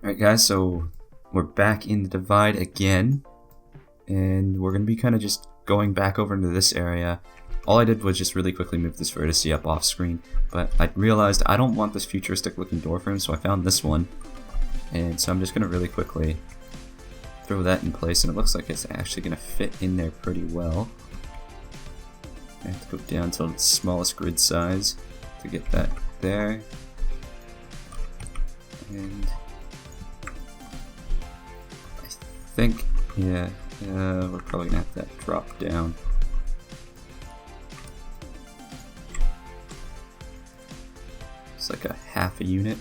Alright guys, so we're back in the divide again, and we're going to be kind of just going back over into this area. All I did was just really quickly move this vertice up off screen, but I realized I don't want this futuristic looking door frame, so I found this one. And so I'm just going to really quickly throw that in place, and it looks like it's actually going to fit in there pretty well. I have to go down to the smallest grid size to get that there. And I think, yeah, we're probably gonna have that drop down. It's like a half a unit.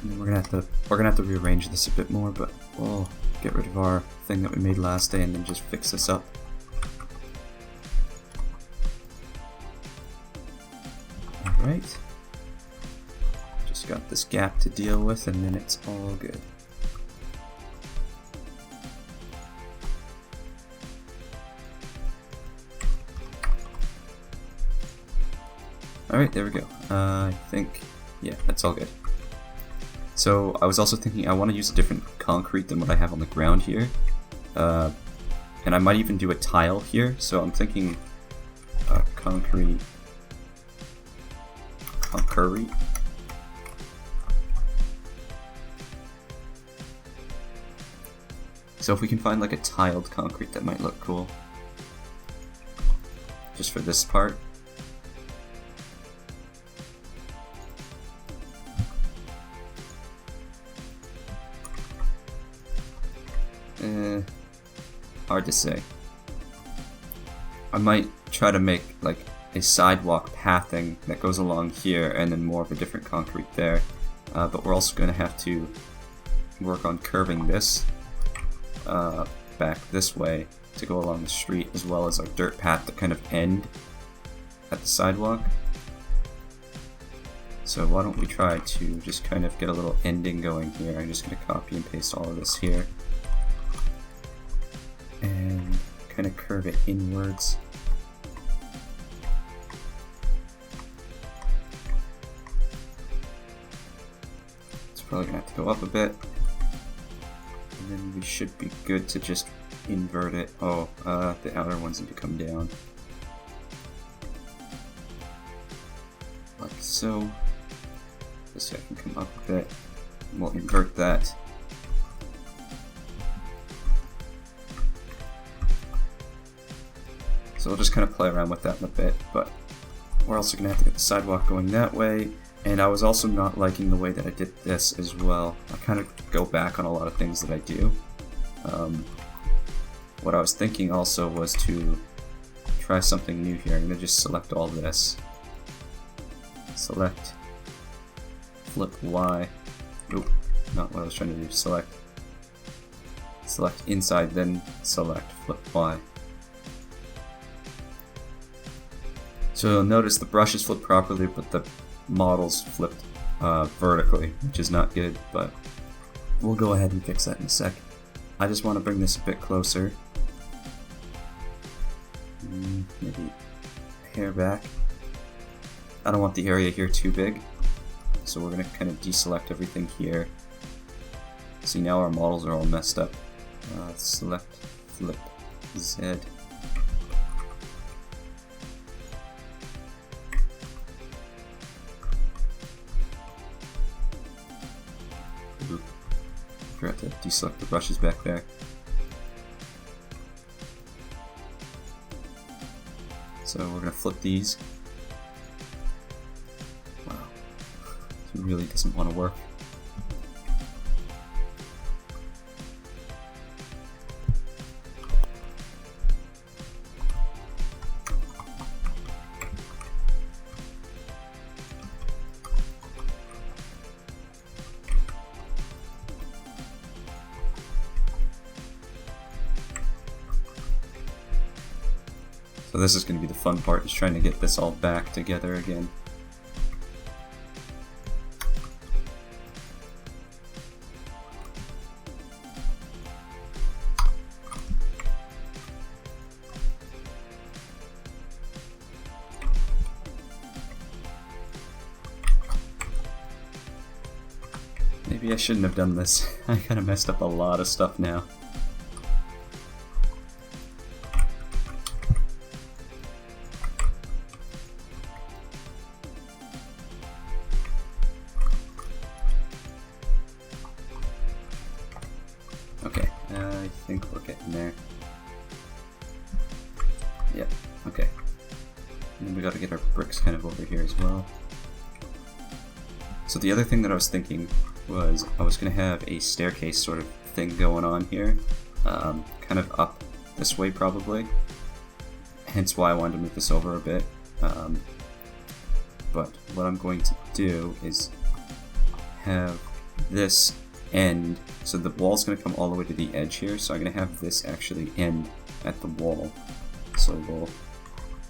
And then we're gonna have to rearrange this a bit more, but we'll get rid of our thing that we made last day and then just fix this up. Alright. Just got this gap to deal with, and then it's all good. Alright, there we go. I think, yeah, that's all good. So I was also thinking I want to use a different concrete than what I have on the ground here. And I might even do a tile here, so I'm thinking concrete. So if we can find like a tiled concrete, that might look cool. Just for this part. Hard to say. I might try to make like a sidewalk pathing that goes along here and then more of a different concrete there. But we're also going to have to work on curving this back this way to go along the street, as well as our dirt path to kind of end at the sidewalk. So why don't we try to just kind of get a little ending going here. I'm just going to copy and paste all of this here and kind of curve it inwards. It's probably gonna have to go up a bit, and then we should be good to just invert it. Oh, the outer ones need to come down like so. This guy can come up a bit, and we'll invert that. So we'll just kind of play around with that in a bit, but we're also going to have to get the sidewalk going that way, and I was also not liking the way that I did this as well. I kind of go back on a lot of things that I do. What I was thinking also was to try something new here. I'm going to just select all this. Select, flip Y. Nope, not what I was trying to do. Select inside, then select flip Y. So you'll notice the brushes flipped properly, but the models flipped vertically, which is not good, but we'll go ahead and fix that in a sec. I just want to bring this a bit closer. Maybe a hair back. I don't want the area here too big, so we're going to kind of deselect everything here. See, now our models are all messed up. Select, flip, Z. Forgot to deselect the brushes back there. So we're gonna flip these. Wow, this really doesn't want to work. So this is going to be the fun part, is trying to get this all back together again. Maybe I shouldn't have done this. I kind of messed up a lot of stuff now. Okay, I think we're getting there. Yep, okay. And then we gotta get our bricks kind of over here as well. So the other thing that I was thinking was I was going to have a staircase sort of thing going on here, kind of up this way probably, hence why I wanted to move this over a bit. But what I'm going to do is have this end, so the wall's going to come all the way to the edge here, so I'm going to have this actually end at the wall. So we'll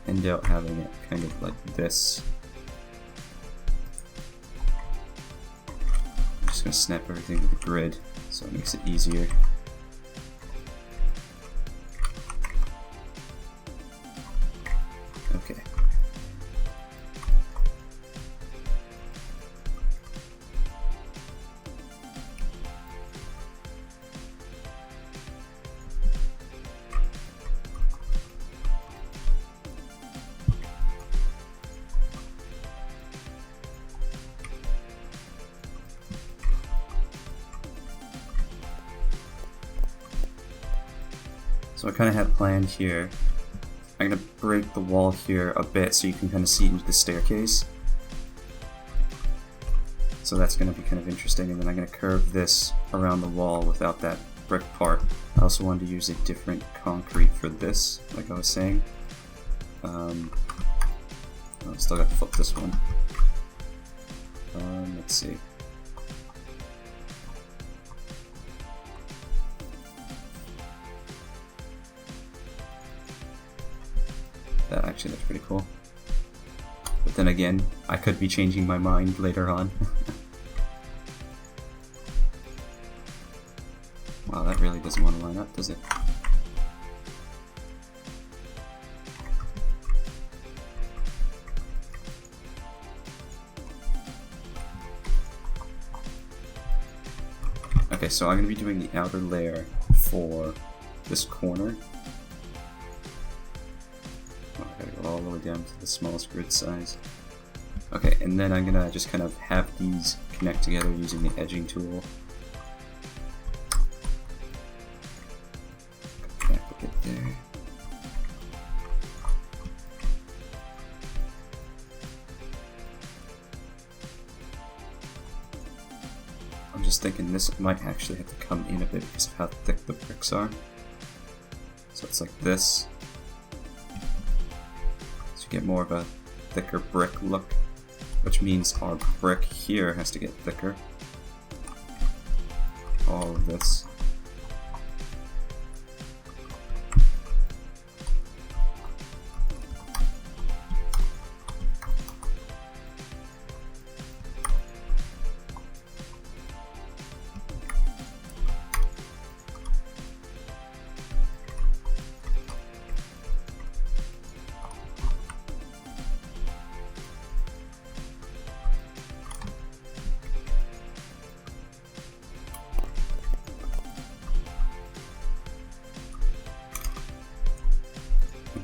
end out having it kind of like this. I'm just going to snap everything to the grid so it makes it easier. Okay. So I kind of had planned here. I'm going to break the wall here a bit so you can kind of see into the staircase. So that's going to be kind of interesting, and then I'm going to curve this around the wall without that brick part. I also wanted to use a different concrete for this, like I was saying. I still got to flip this one. Let's see. That actually looks pretty cool. But then again, I could be changing my mind later on. Wow, that really doesn't want to line up, does it? Okay, so I'm going to be doing the outer layer for this corner. All the way down to the smallest grid size. Okay, and then I'm gonna just kind of have these connect together using the edging tool. Go back a bit there. I'm just thinking this might actually have to come in a bit because of how thick the bricks are. So it's like this. Get more of a thicker brick look, which means our brick here has to get thicker. All of this.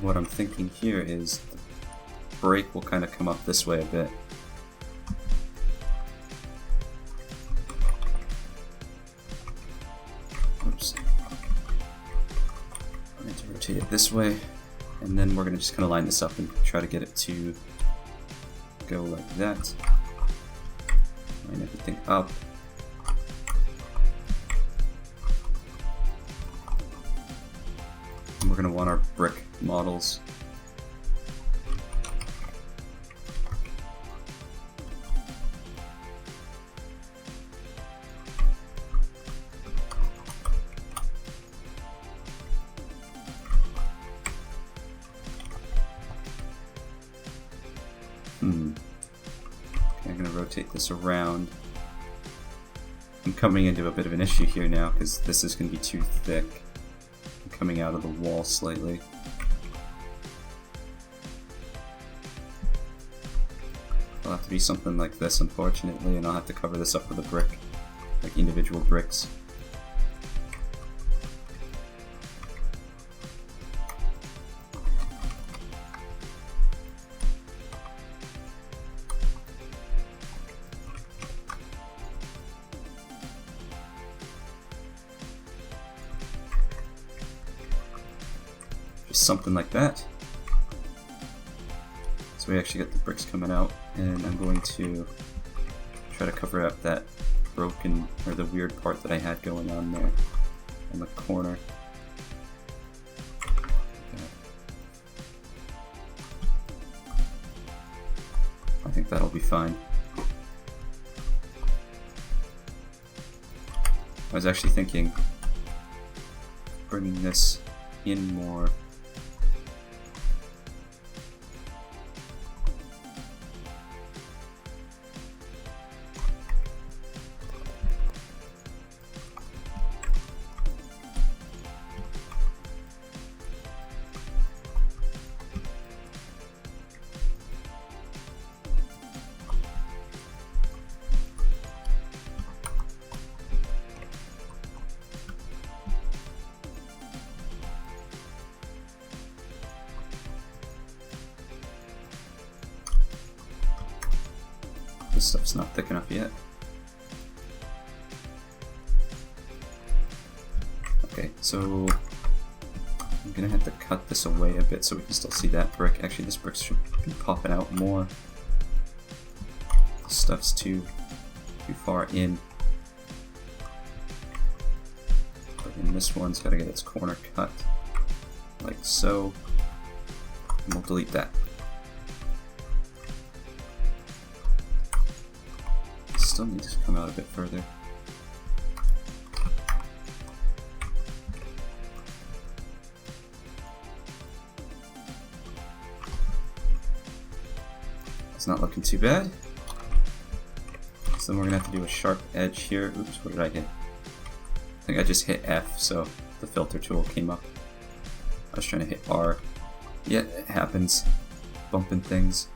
What I'm thinking here is the break will kind of come up this way a bit. Oops. I need to rotate it this way, and then we're going to just kind of line this up and try to get it to go like that. Line everything up. We're going to want our brick models. Okay, I'm going to rotate this around. I'm coming into a bit of an issue here now because this is going to be too thick. Coming out of the wall slightly. It'll have to be something like this, unfortunately, and I'll have to cover this up with a brick. like individual bricks. Just something like that. So we actually got the bricks coming out, and I'm going to try to cover up that broken, or the weird part that I had going on there in the corner. I think that'll be fine. I was actually thinking bringing this in more. This stuff's not thick enough yet. Okay, so I'm gonna have to cut this away a bit so we can still see that brick. Actually, this brick should be popping out more. This stuff's too far in. But then this one's gotta get its corner cut, like so. And we'll delete that. Still need to come out a bit further. It's not looking too bad. So then we're gonna have to do a sharp edge here. Oops, what did I hit? I think I just hit F, so the filter tool came up. I was trying to hit R. Yeah, it happens. Bumping things.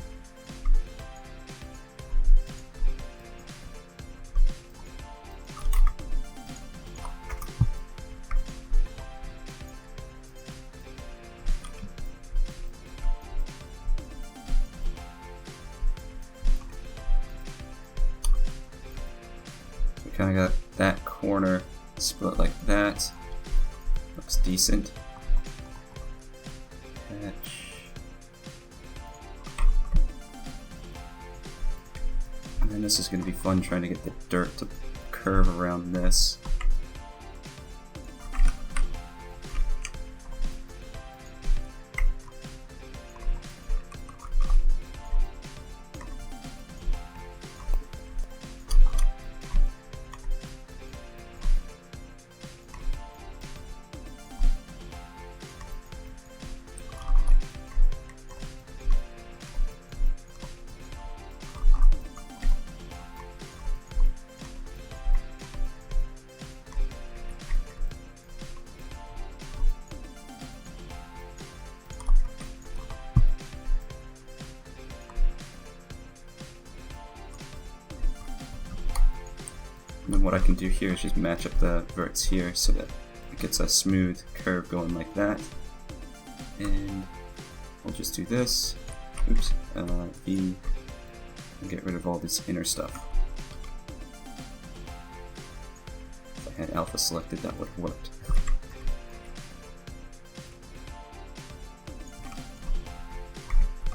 Kind of got that corner split like that. Looks decent. Patch. And then this is going to be fun trying to get the dirt to curve around this. And then what I can do here is just match up the verts here so that it gets a smooth curve going like that. And we'll just do this. Oops. V. And get rid of all this inner stuff. If I had alpha selected, that would have worked.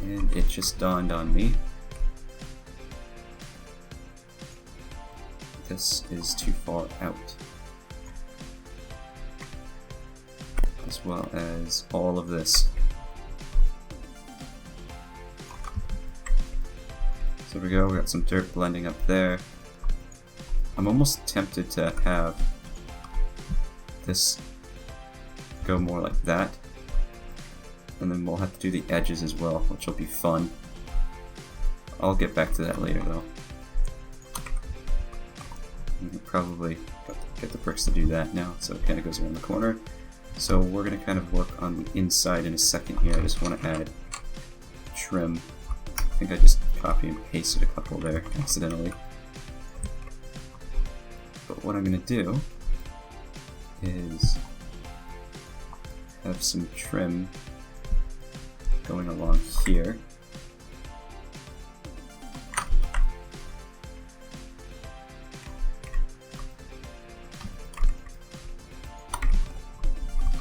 And it just dawned on me. This is too far out, as well as all of this. So there we go, we got some dirt blending up there. I'm almost tempted to have this go more like that, and then we'll have to do the edges as well, which will be fun. I'll get back to that later though. Probably get the bricks to do that now, so it kind of goes around the corner. So we're going to kind of work on the inside in a second here. I just want to add trim. I think I just copy and pasted a couple there accidentally. But what I'm going to do is have some trim going along here.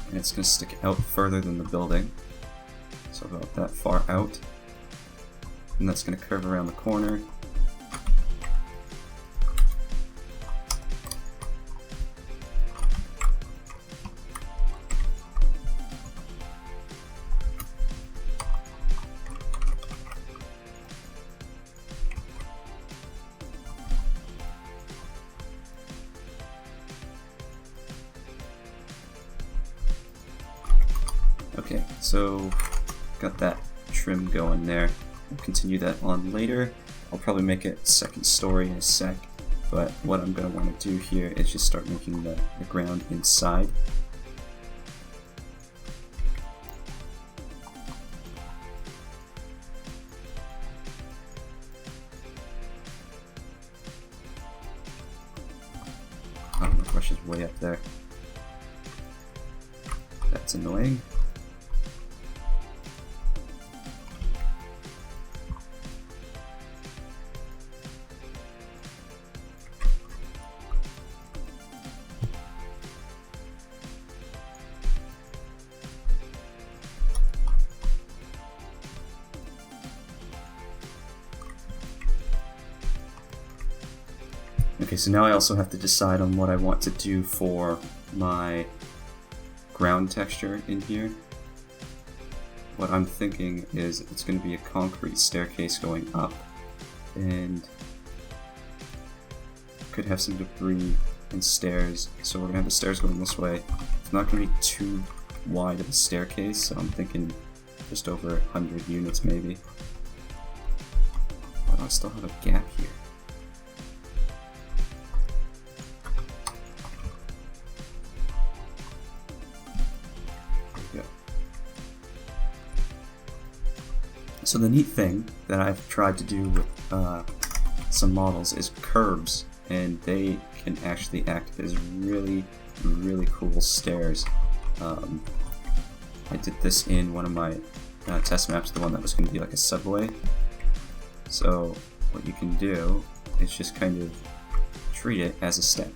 And it's going to stick out further than the building, so about that far out. And that's going to curve around the corner. Okay, so got that trim going there. We'll continue that on later. I'll probably make it second story in a sec, but what I'm going to want to do here is just start making the ground inside. Oh, my brush is way up there. That's annoying. Okay, so now I also have to decide on what I want to do for my ground texture in here. What I'm thinking is it's going to be a concrete staircase going up, and could have some debris and stairs. So we're going to have the stairs going this way. It's not going to be too wide of a staircase, so I'm thinking just over 100 units maybe. But I still have a gap here. So the neat thing that I've tried to do with some models is curbs, and they can actually act as really cool stairs. I did this in one of my test maps, the one that was going to be like a subway. So what you can do is just kind of treat it as a step,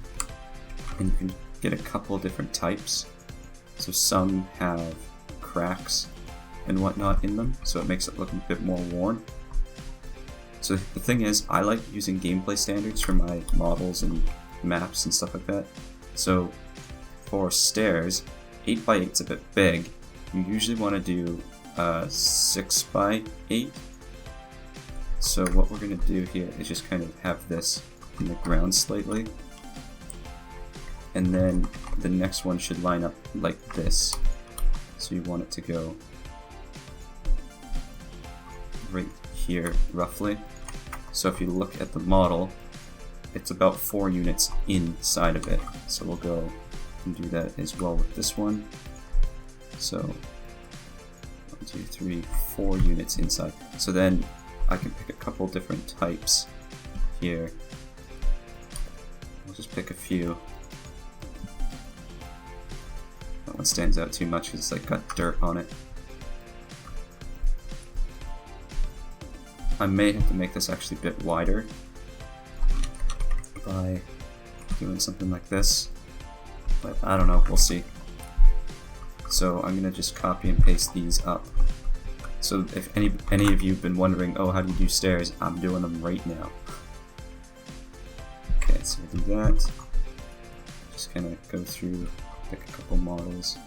and you can get a couple different types. So some have cracks and whatnot in them, so it makes it look a bit more worn. So the thing is, I like using gameplay standards for my models and maps and stuff like that. So for stairs, 8x8 is a bit big. You usually want to do 6x8. So what we're going to do here is just kind of have this in the ground slightly, and then the next one should line up like this. So you want it to go right here roughly. So if you look at the model, it's about 4 units inside of it. So we'll go and do that as well with this one. So 1, 2, 3, 4 units inside. So then I can pick a couple different types here. I'll just pick a few. That one stands out too much because it's like got dirt on it. I may have to make this actually a bit wider by doing something like this, but I don't know, we'll see. So I'm gonna just copy and paste these up. So if any of you have been wondering, oh, how do you do stairs? I'm doing them right now. Okay, so we'll do that. Just kind of go through, pick a couple models.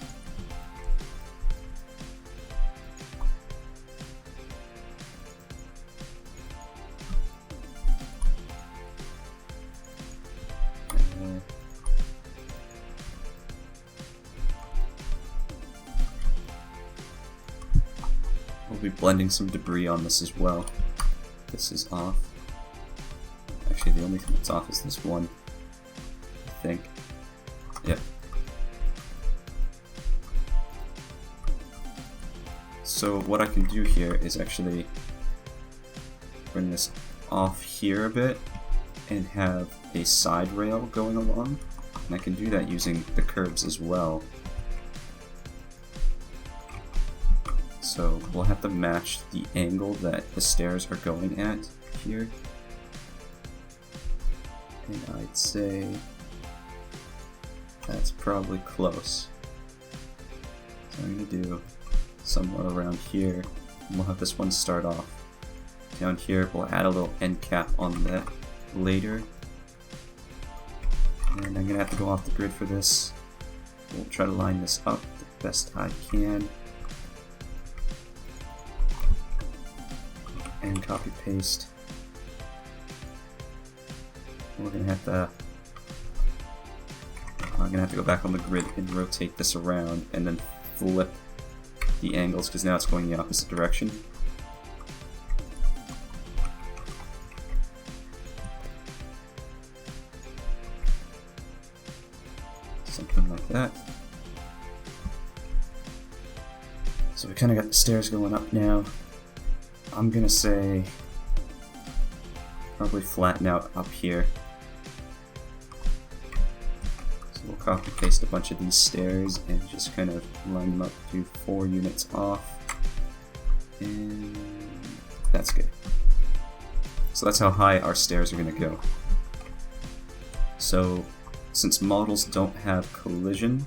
We'll be blending some debris on this as well. This is off. Actually, the only thing that's off is this one, I think. Yep. So what I can do here is actually bring this off here a bit, and have a side rail going along, and I can do that using the curbs as well. So we'll have to match the angle that the stairs are going at here. And I'd say that's probably close. So I'm going to do somewhere around here, and we'll have this one start off. Down here, we'll add a little end cap on that later. And I'm going to have to go off the grid for this. We'll try to line this up the best I can. And copy paste. We're going to have to... I'm going to have to go back on the grid and rotate this around and then flip the angles because now it's going the opposite direction. Something like that. So we kind of got the stairs going up now. I'm gonna say probably flatten out up here. So we'll copy paste a bunch of these stairs and just kind of line them up, do 4 units off, and that's good. So that's how high our stairs are gonna go. So since models don't have collision,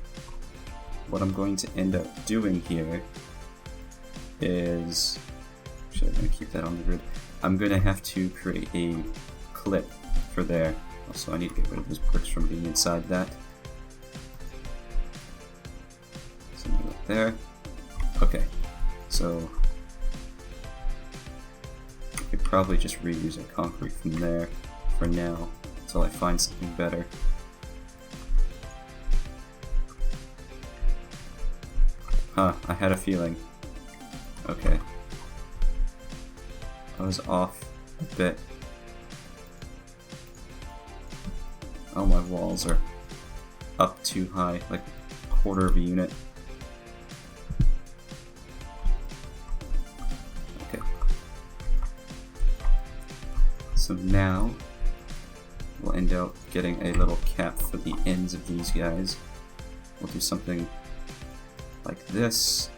what I'm going to end up doing here is, actually I'm going to keep that on the grid, I'm going to have to create a clip for there. Also I need to get rid of those bricks from being inside that. Something like there. Okay, so I could probably just reuse our concrete from there for now until I find something better. Huh, I had a feeling. Okay. I was off a bit. Oh, my walls are up too high, like a quarter of a unit. Okay. So now, we'll end up getting a little cap for the ends of these guys. We'll do something like this.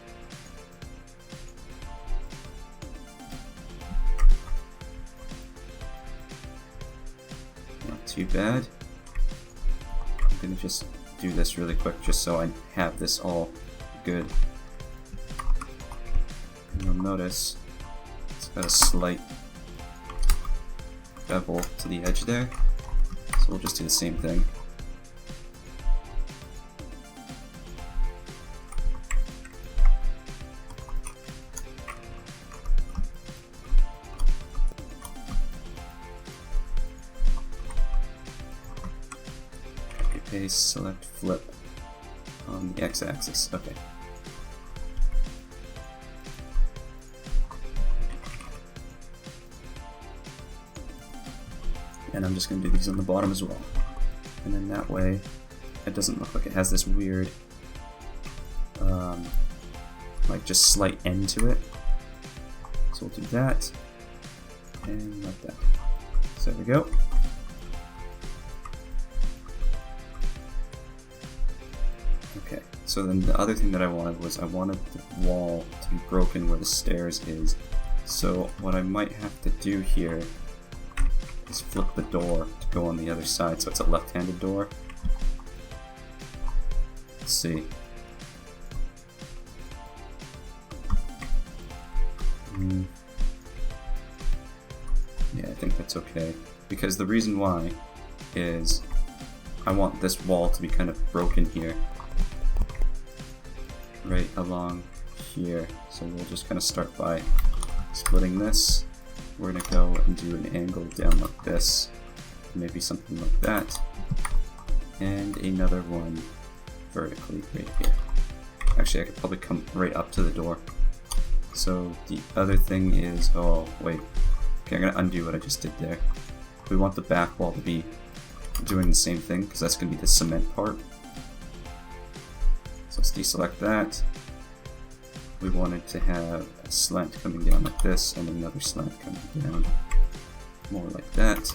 Not too bad. I'm gonna just do this really quick just so I have this all good. And you'll notice it's got a slight bevel to the edge there. So we'll just do the same thing. Paste, select, flip on the x-axis. Okay. And I'm just going to do these on the bottom as well. And then that way, it doesn't look like it has this weird, like just slight end to it. So we'll do that, and like that. So there we go. Okay, so then the other thing that I wanted was I wanted the wall to be broken where the stairs is. So what I might have to do here is flip the door to go on the other side, so it's a left-handed door. Let's see. Yeah, I think that's okay. Because the reason why is I want this wall to be kind of broken here. Right along here. So we'll just kind of start by splitting this. We're going to go and do an angle down like this. Maybe something like that. And another one vertically right here. Actually, I could probably come right up to the door. So the other thing is, oh wait, okay, I'm going to undo what I just did there. We want the back wall to be doing the same thing, because that's going to be the cement part. So let's deselect that. We wanted to have a slant coming down like this, and another slant coming down more like that.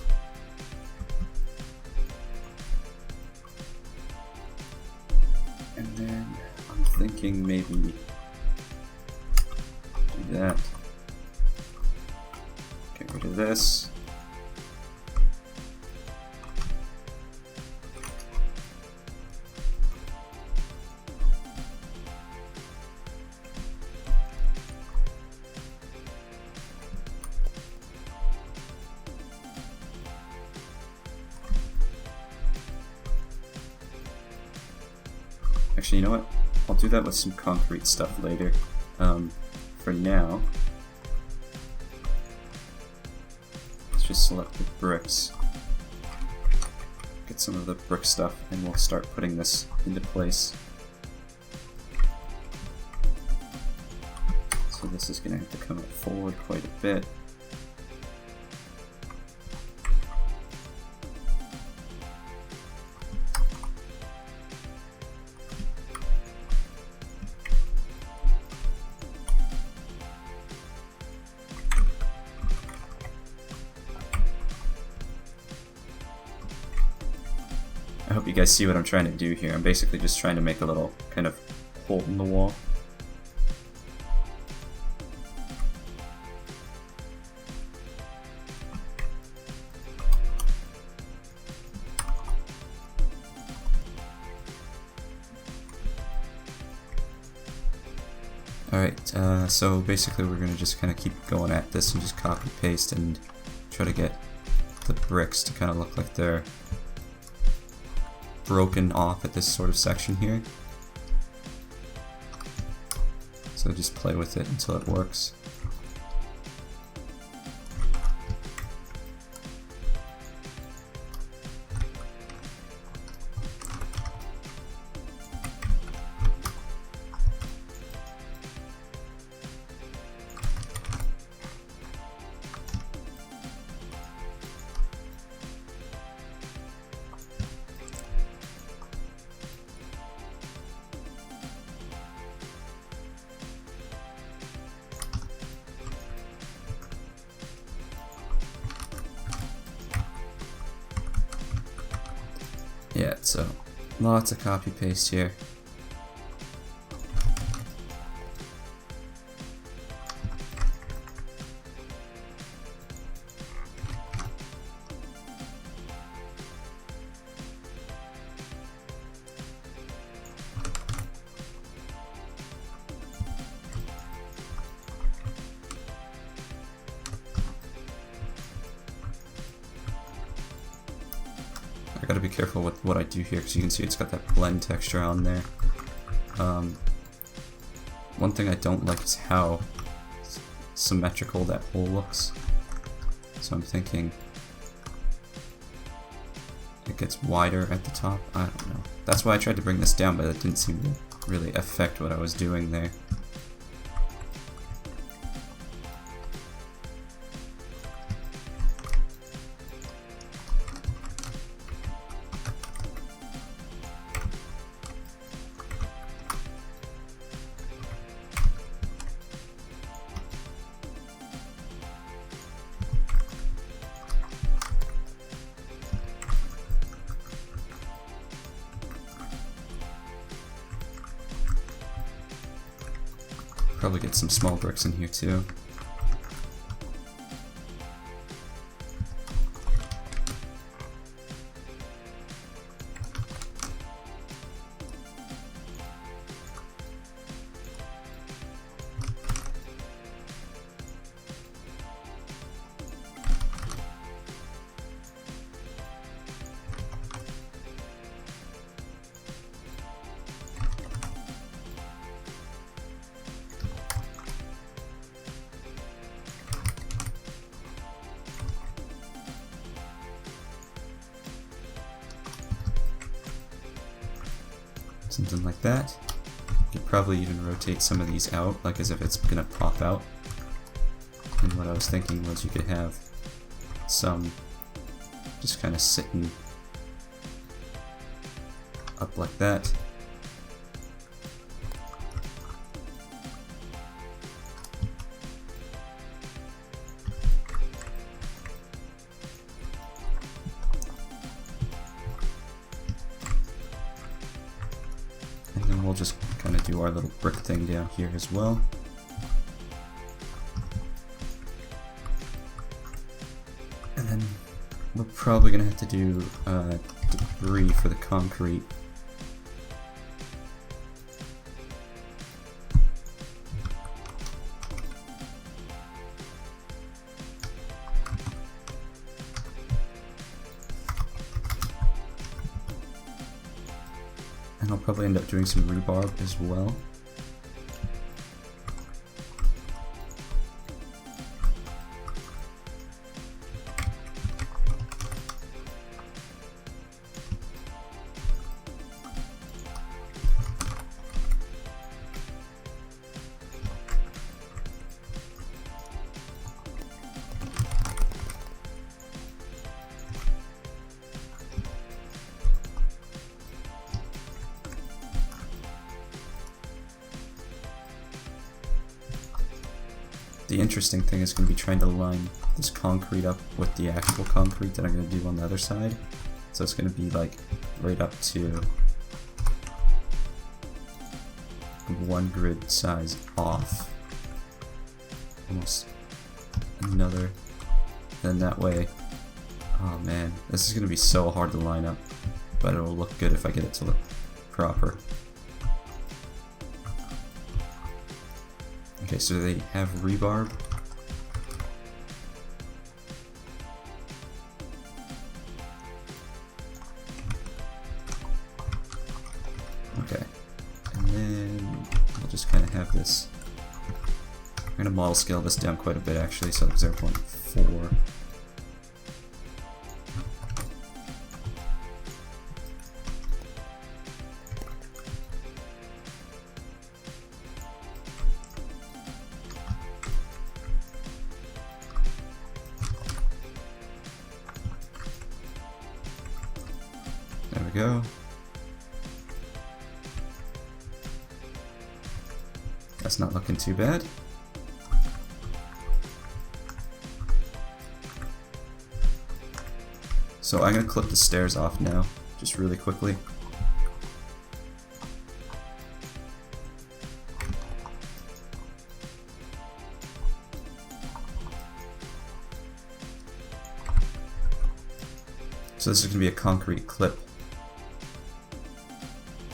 And then I'm thinking maybe do that. Get rid of this. Actually, you know what? I'll do that with some concrete stuff later. For now, let's just select the bricks. Get some of the brick stuff, and we'll start putting this into place. So this is going to have to come up forward quite a bit. I hope you guys see what I'm trying to do here. I'm basically just trying to make a little kind of hole in the wall. Alright, so basically we're going to just kind of keep going at this and just copy paste and try to get the bricks to kind of look like they're broken off at this sort of section here. So just play with it until it works. Yeah, so lots of copy paste here. I gotta be careful with what I do here because you can see it's got that blend texture on there. One thing I don't like is how symmetrical that hole looks. So I'm thinking it gets wider at the top. I don't know. That's why I tried to bring this down, but it didn't seem to really affect what I was doing there. Probably get some small bricks in here too. Something like that. You could probably even rotate some of these out, like as if it's gonna pop out. And what I was thinking was you could have some just kind of sitting up like that. we'll just kind of do our little brick thing down here as well. And then we're probably going to have to do debris for the concrete. And I'll probably end up doing some rebar as well. The interesting thing is going to be trying to line this concrete up with the actual concrete that I'm going to do on the other side. So it's going to be like right up to 1 grid size off. Almost another. Then that way, oh man, this is going to be so hard to line up, but it'll look good if I get it to look proper. Okay, so they have rebar. Okay, and then we'll just kind of have this. I'm going to model scale this down quite a bit actually, so 0.4. There we go. That's not looking too bad. So I'm going to clip the stairs off now, just really quickly. So this is going to be a concrete clip.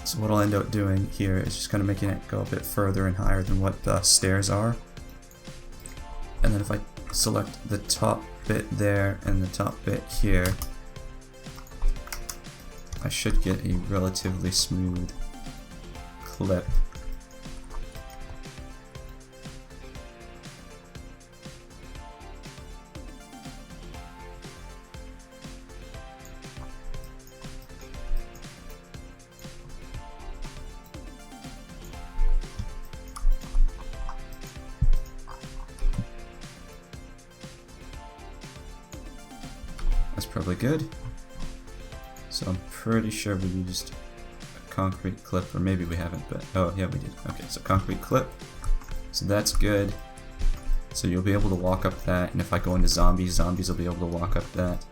So what I'll end up doing here is just kind of making it go a bit further and higher than what the stairs are. And then if I select the top bit there and the top bit here, I should get a relatively smooth clip. That's probably good. So I'm pretty sure we used a concrete clip, or maybe we haven't, but oh yeah, we did. Okay, so concrete clip. So that's good. So you'll be able to walk up that, and if I go into zombies, zombies will be able to walk up that.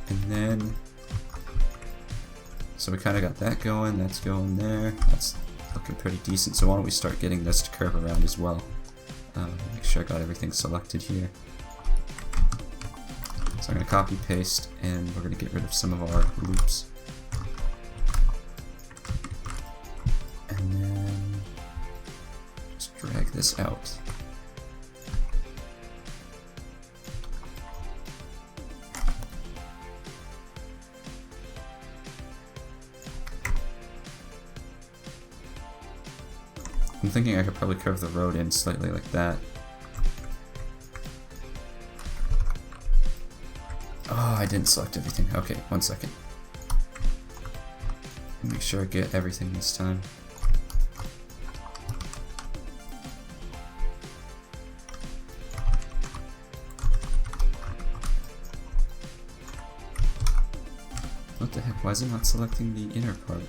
And then, so we kind of got that going, that's going there. That's looking pretty decent. So why don't we start getting this to curve around as well. Make sure I got everything selected here. So I'm going to copy paste, and we're going to get rid of some of our loops. And then just drag this out. I'm thinking I could probably curve the road in slightly like that. Oh, I didn't select everything. Okay, 1 second. Make sure I get everything this time. What the heck? Why is it not selecting the inner part?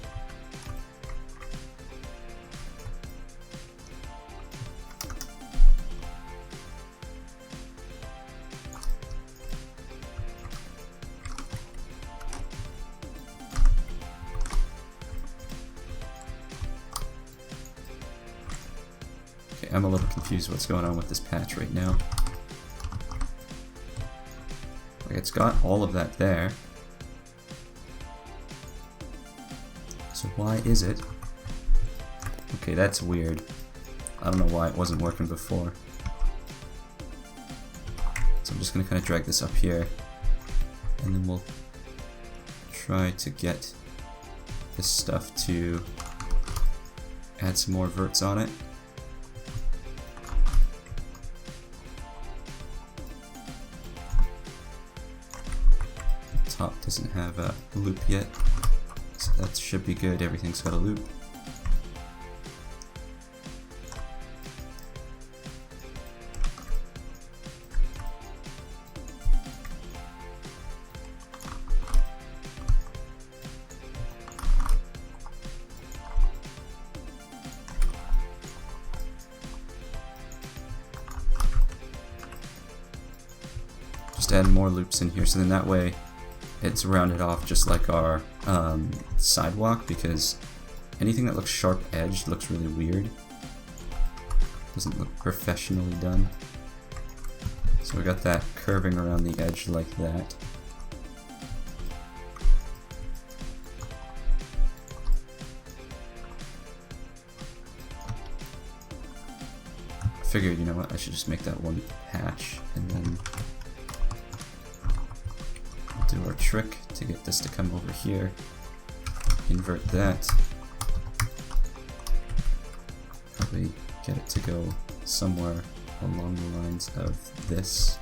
I'm a little confused what's going on with this patch right now. Like, it's got all of that there. So why is it? Okay, that's weird. I don't know why it wasn't working before. So I'm just gonna kind of drag this up here, and then we'll try to get this stuff to add some more verts on it. The top doesn't have a loop yet, so that should be good. Everything's got a loop. Just add more loops in here, so then that way it's rounded off just like our sidewalk, because anything that looks sharp edged looks really weird. Doesn't look professionally done. So we got that curving around the edge like that. I figured, you know what, I should just make that one patch and then do our trick to get this to come over here. Invert that. Probably get it to go somewhere along the lines of this.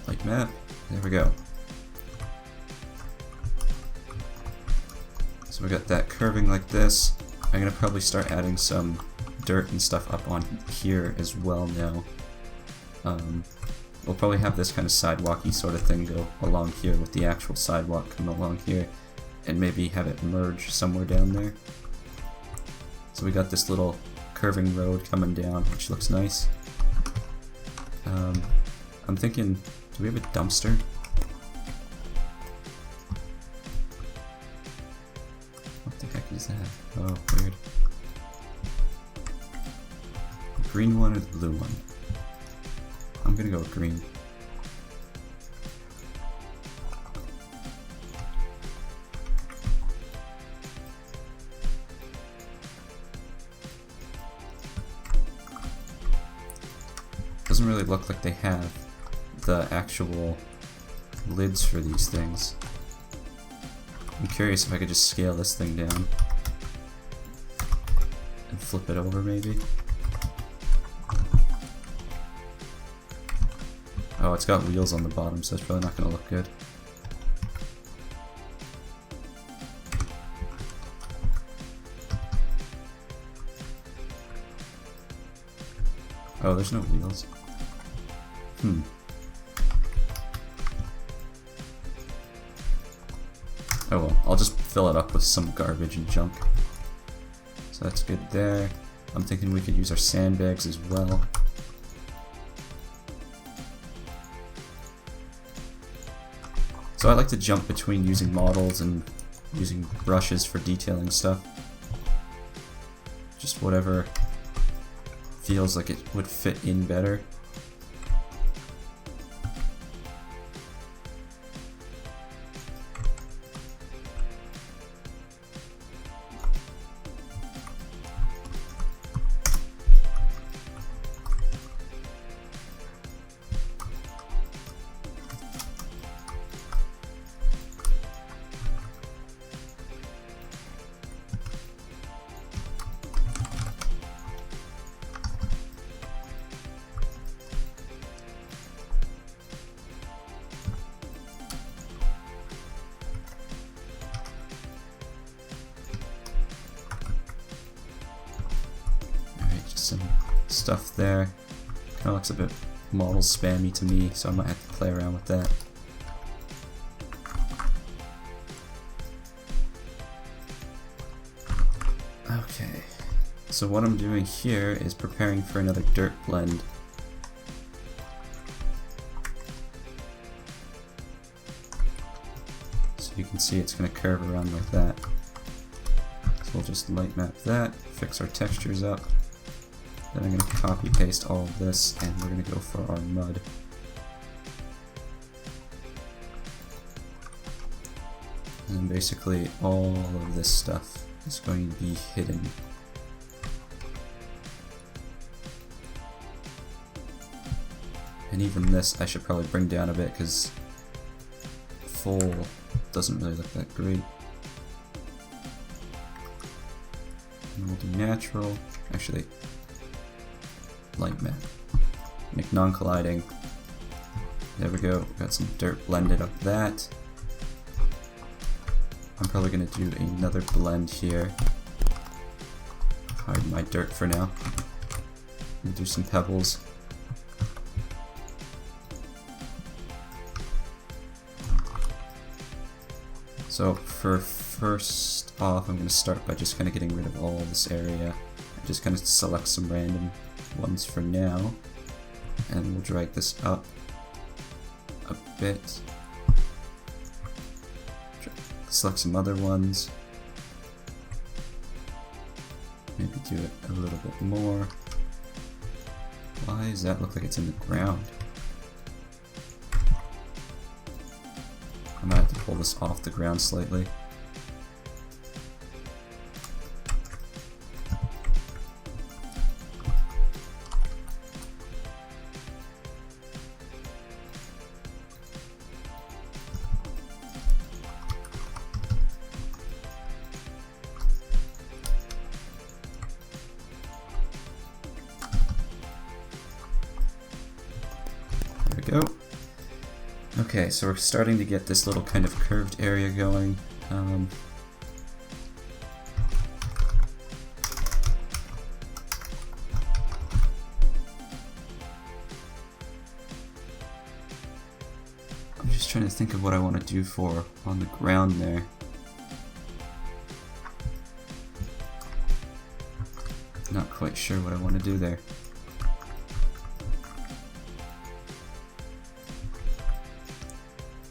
Like map. There we go. So we got that curving like this. I'm gonna probably start adding some dirt and stuff up on here as well now. We'll probably have this kind of sidewalky sort of thing go along here with the actual sidewalk coming along here, and maybe have it merge somewhere down there. So we got this little curving road coming down, which looks nice. I'm thinking, do we have a dumpster? What the heck is that? Oh, weird. The green one or the blue one? I'm gonna go with green. Doesn't really look like they have the actual lids for these things. I'm curious if I could just scale this thing down and flip it over maybe. Oh, it's got wheels on the bottom, so it's probably not going to look good. Oh, there's no wheels. Oh well, I'll just fill it up with some garbage and junk. So that's good there. I'm thinking we could use our sandbags as well. So I like to jump between using models and using brushes for detailing stuff. Just whatever feels like it would fit in better. Some stuff there. Kind of looks a bit model spammy to me, so I might have to play around with that. Okay, so what I'm doing here is preparing for another dirt blend. So you can see it's going to curve around like that. we'll just light map that, fix our textures up. Then I'm going to copy paste all of this, and we're going to go for our mud. And then basically all of this stuff is going to be hidden. And even this I should probably bring down a bit because full doesn't really look that great. And we'll do natural, actually light map, make non-colliding. There we go, got some dirt blended up that. I'm probably going to do another blend here. Hide my dirt for now. We'll do some pebbles. So for first off, I'm going to start by just kind of getting rid of all this area. I'm just going to select some random ones for now. And we'll drag this up a bit. Select some other ones. Maybe do it a little bit more. Why does that look like it's in the ground? I might have to pull this off the ground slightly. There we go. Okay, so we're starting to get this little kind of curved area going. I'm just trying to think of what I want to do for on the ground there. Not quite sure what I want to do there.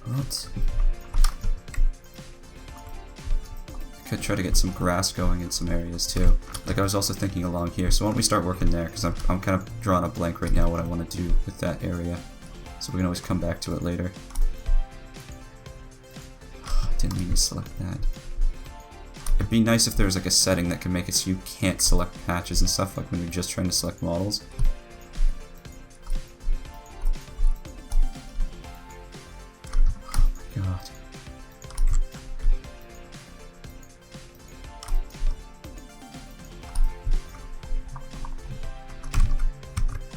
What? I could try to get some grass going in some areas too. Like I was also thinking along here, so why don't we start working there, because I'm kind of drawing a blank right now what I want to do with that area. So we can always come back to it later. Didn't mean to select that. It'd be nice if there was like a setting that could make it so you can't select patches and stuff, like when you're just trying to select models. God.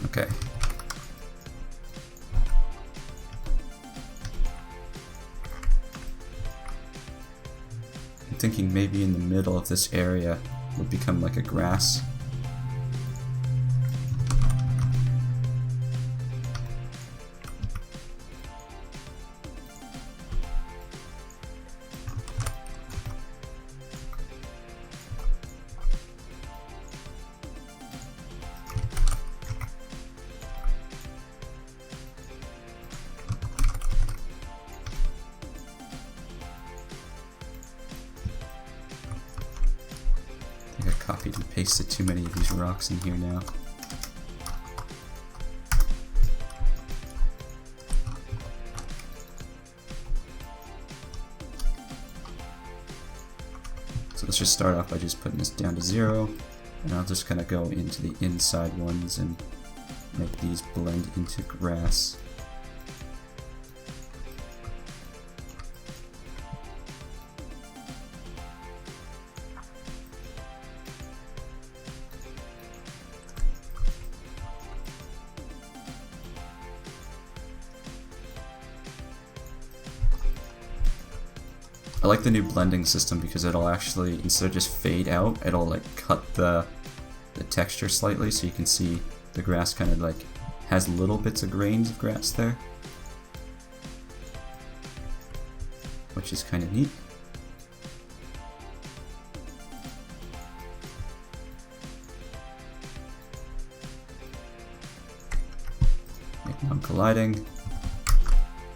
Okay. I'm thinking maybe in the middle of this area would become like a grass. I think I copied and pasted too many of these rocks in here now. So let's just start off by just putting this down to 0, and I'll just kind of go into the inside ones and make these blend into grass. I like the new blending system because it'll actually, instead of just fade out, it'll like cut the texture slightly so you can see the grass kind of like has little bits of grains of grass there, which is kind of neat. Make non-colliding,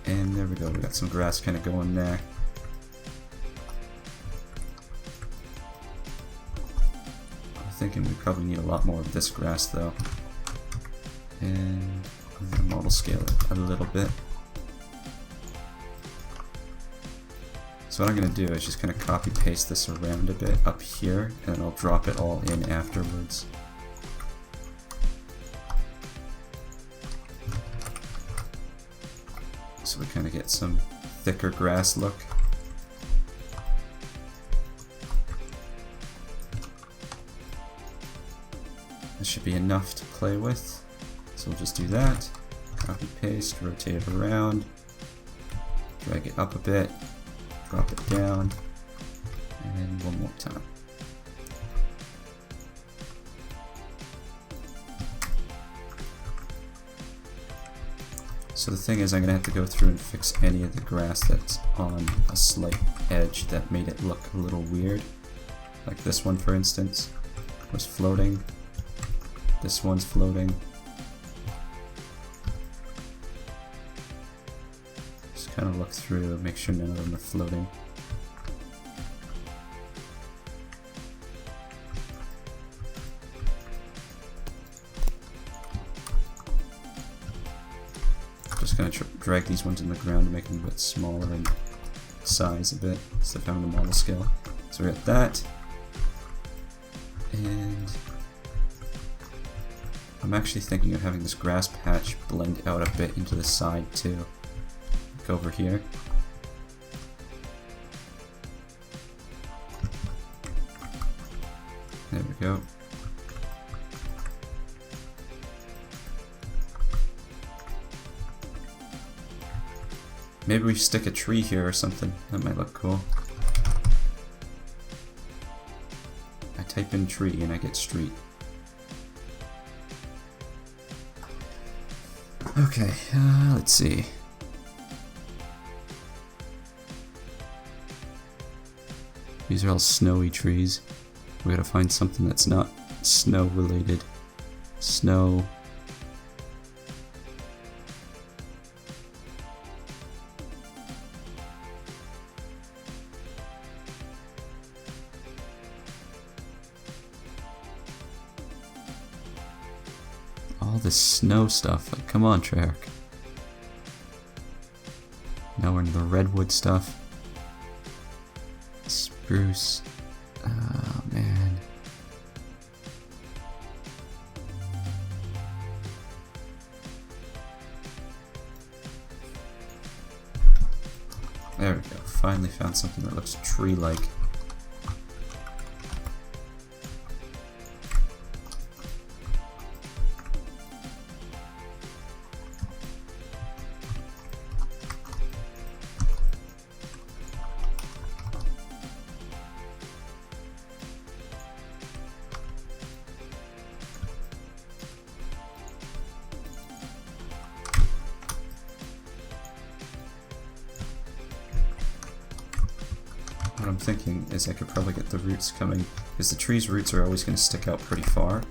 and there we go, we got some grass kind of going there. thinking we probably need a lot more of this grass though. And I'm going to model scale it a little bit. So what I'm going to do is just kind of copy paste this around a bit up here, and then I'll drop it all in afterwards. So we kind of get some thicker grass look. That should be enough to play with. So we'll just do that. Copy paste, rotate it around, drag it up a bit, drop it down, and then one more time. So the thing is, I'm going to have to go through and fix any of the grass that's on a slight edge that made it look a little weird. Like this one, for instance, was floating. This one's floating. Just kind of look through, make sure none of them are floating. Just going to drag these ones in the ground to make them a bit smaller in size a bit, instead of having the model scale. So we got that. And I'm actually thinking of having this grass patch blend out a bit into the side too. Like over here. There we go. Maybe we stick a tree here or something. That might look cool. I type in tree and I get street. Okay, let's see. These are all snowy trees. We gotta find something that's not snow related. Snow. All this snow stuff. Like, come on, Treyarch. Now we're into the redwood stuff. Spruce. Oh, man. There we go. Finally found something that looks tree-like. What I'm thinking is I could probably get the roots coming, because the tree's roots are always going to stick out pretty far.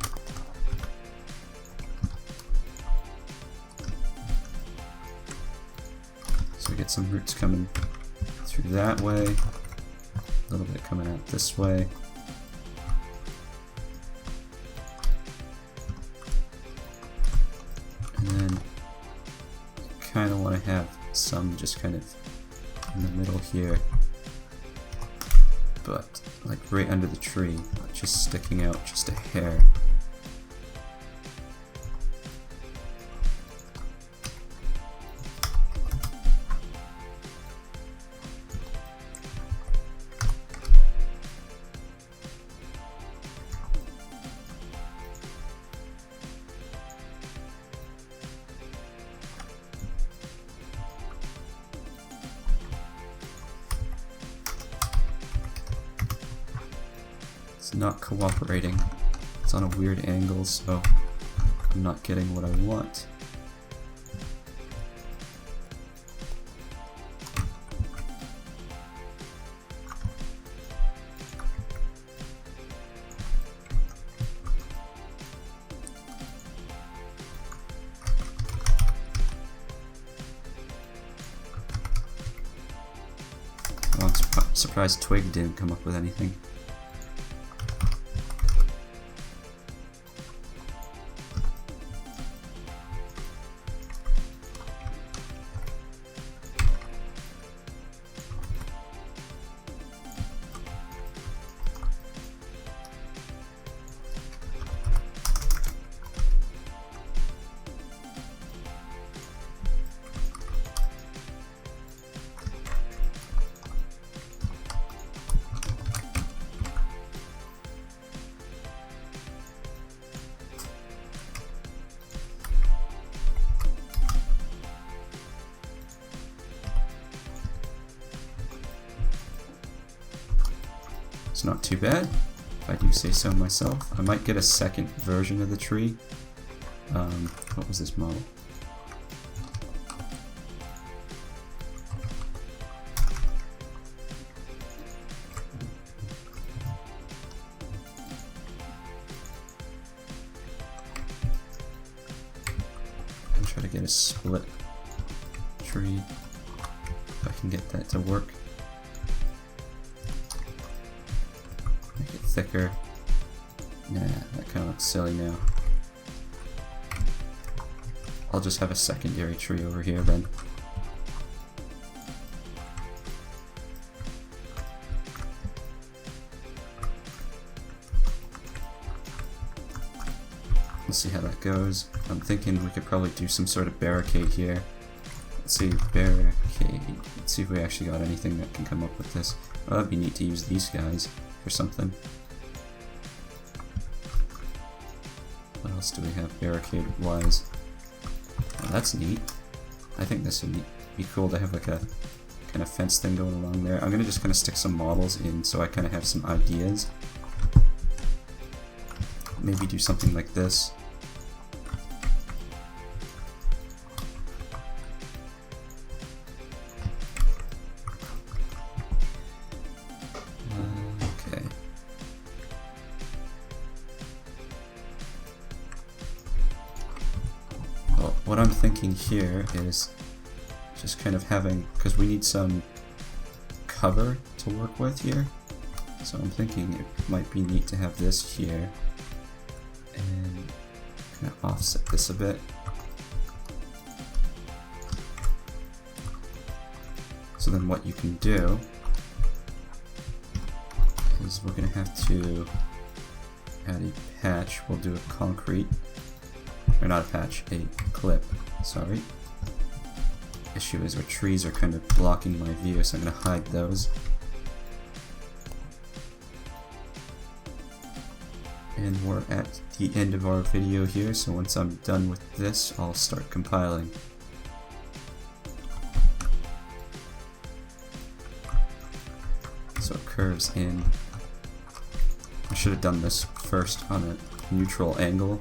So we get some roots coming through that way, a little bit coming out this way. And then I kind of want to have some just kind of in the middle here. But like right under the tree, just sticking out just a hair. It's not cooperating. It's on a weird angle, so I'm not getting what I want. Well, I'm surprised Twig didn't come up with anything. It's not too bad, if I do say so myself. I might get a second version of the tree. What was this model? I'll try to get a split tree, if I can get that to work. Make it thicker. Nah, that kind of looks silly now. I'll just have a secondary tree over here then. Let's see how that goes. I'm thinking we could probably do some sort of barricade here. Let's see, barricade. Let's see if we actually got anything that can come up with this. Well, that'd be neat to use these guys for something. What else do we have barricade-wise? Oh, that's neat. I think this would be cool to have like a kind of fence thing going along there. I'm gonna just kind of stick some models in so I kind of have some ideas. Maybe do something like this. Okay. Well, what I'm thinking here is just kind of having, because we need some cover to work with here. So I'm thinking it might be neat to have this here. And kind of offset this a bit. So then what you can do is we're going to have to add a patch. We'll do a concrete, or not a patch, a clip, sorry. Issue is our trees are kind of blocking my view, so I'm going to hide those. And we're at the end of our video here, so once I'm done with this, I'll start compiling. So it curves in. I should have done this first on a neutral angle.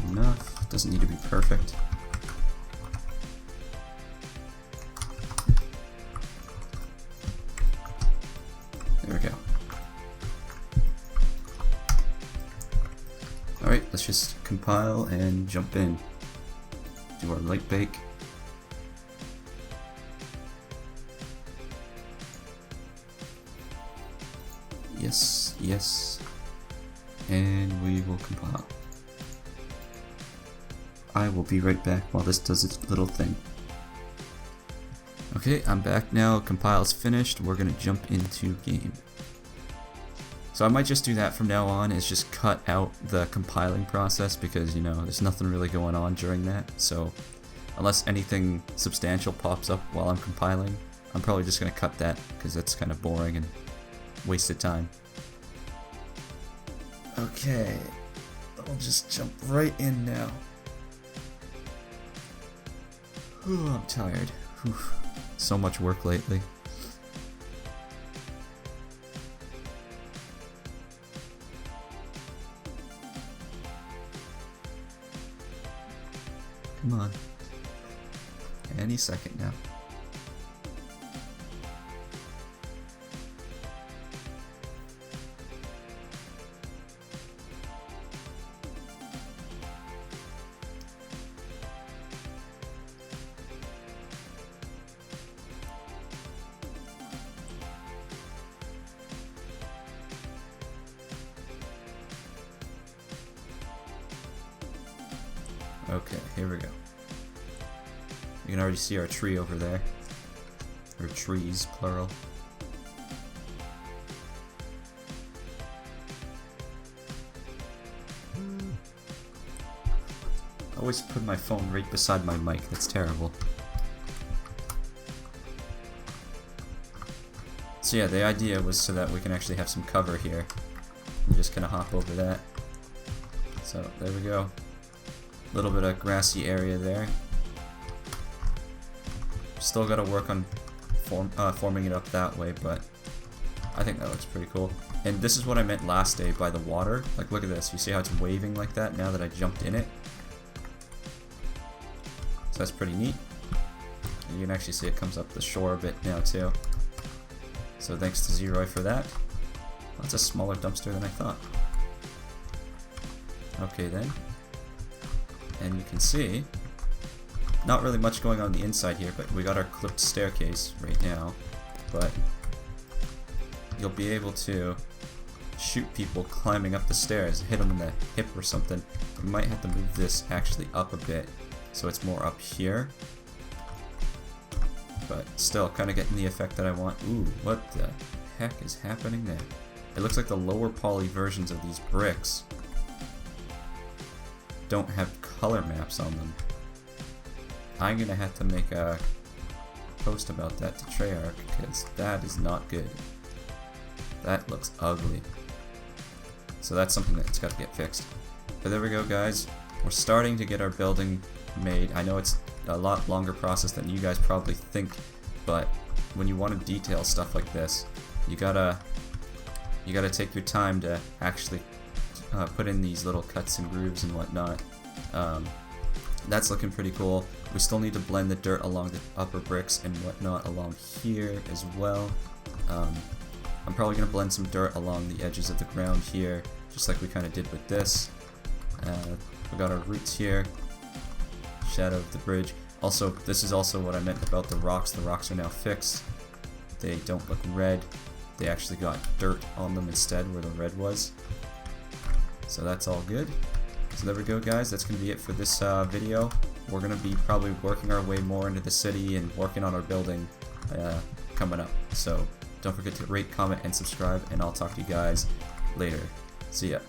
Enough. Doesn't need to be perfect. There we go. Alright, let's just compile and jump in. Do our light bake. Yes, yes. And we will compile. I will be right back while this does its little thing. Okay, I'm back now. Compile's finished. We're gonna jump into game. So I might just do that from now on, is just cut out the compiling process because, you know, there's nothing really going on during that. So unless anything substantial pops up while I'm compiling, I'm probably just gonna cut that because that's kind of boring and wasted time. Okay, I'll just jump right in now. Ooh, I'm tired. Whew. So much work lately. Come on. Any second now. Okay, here we go. You can already see our tree over there. Or trees, plural. I always put my phone right beside my mic, that's terrible. So yeah, the idea was so that we can actually have some cover here. And just kind of hop over that. So there we go. A little bit of grassy area there. Still gotta work on forming it up that way, but I think that looks pretty cool. And this is what I meant last day by the water. Like, look at this. You see how it's waving like that now that I jumped in it? So that's pretty neat. You can actually see it comes up the shore a bit now too. So thanks to Zeroy for that. Well, that's a smaller dumpster than I thought. Okay then. And you can see, not really much going on the inside here, but we got our clipped staircase right now. But you'll be able to shoot people climbing up the stairs, hit them in the hip or something. We might have to move this actually up a bit so it's more up here. But still, kind of getting the effect that I want. Ooh, what the heck is happening there? It looks like the lower poly versions of these bricks don't have color maps on them. I'm gonna have to make a post about that to Treyarch, because that is not good. That looks ugly. So that's something that's got to get fixed. But there we go, guys. We're starting to get our building made. I know it's a lot longer process than you guys probably think, but when you want to detail stuff like this, you gotta take your time to actually put in these little cuts and grooves and whatnot. That's looking pretty cool. We still need to blend the dirt along the upper bricks and whatnot along here as well. I'm probably going to blend some dirt along the edges of the ground here, just like we kind of did with this. We got our roots here, shadow of the bridge. Also, this is also what I meant about the rocks. The rocks are now fixed. They don't look red. They actually got dirt on them instead where the red was. So that's all good. So there we go, guys. That's going to be it for this video. We're going to be probably working our way more into the city and working on our building coming up. So don't forget to rate, comment, and subscribe, and I'll talk to you guys later. See ya.